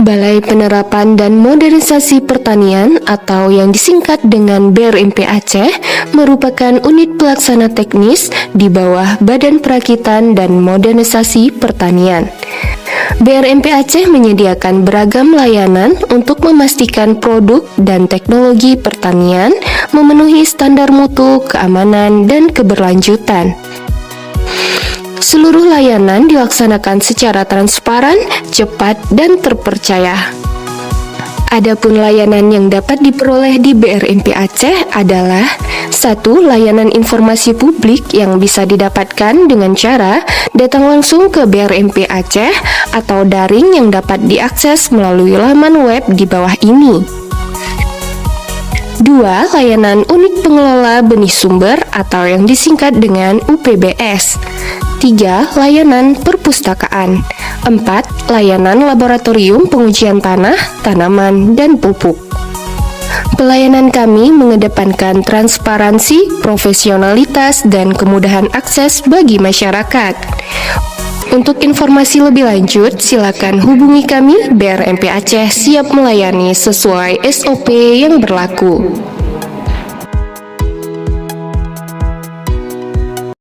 Balai Penerapan dan Modernisasi Pertanian atau yang disingkat dengan BRMP Aceh merupakan unit pelaksana teknis di bawah Badan Perakitan dan Modernisasi Pertanian. BRMP Aceh menyediakan beragam layanan untuk memastikan produk dan teknologi pertanian memenuhi standar mutu, keamanan, dan keberlanjutan. Seluruh layanan dilaksanakan secara transparan, cepat, dan terpercaya. Adapun layanan yang dapat diperoleh di BRMP Aceh adalah 1. Layanan informasi publik yang bisa didapatkan dengan cara datang langsung ke BRMP Aceh atau daring yang dapat diakses melalui laman web di bawah ini. 2. Layanan Unit Pengelola Benih Sumber atau yang disingkat dengan UPBS. 3. Layanan perpustakaan. 4. Layanan laboratorium pengujian tanah, tanaman, dan pupuk. Pelayanan kami mengedepankan transparansi, profesionalitas, dan kemudahan akses bagi masyarakat. Untuk informasi lebih lanjut, silakan hubungi kami. BRMP Aceh siap melayani sesuai SOP yang berlaku.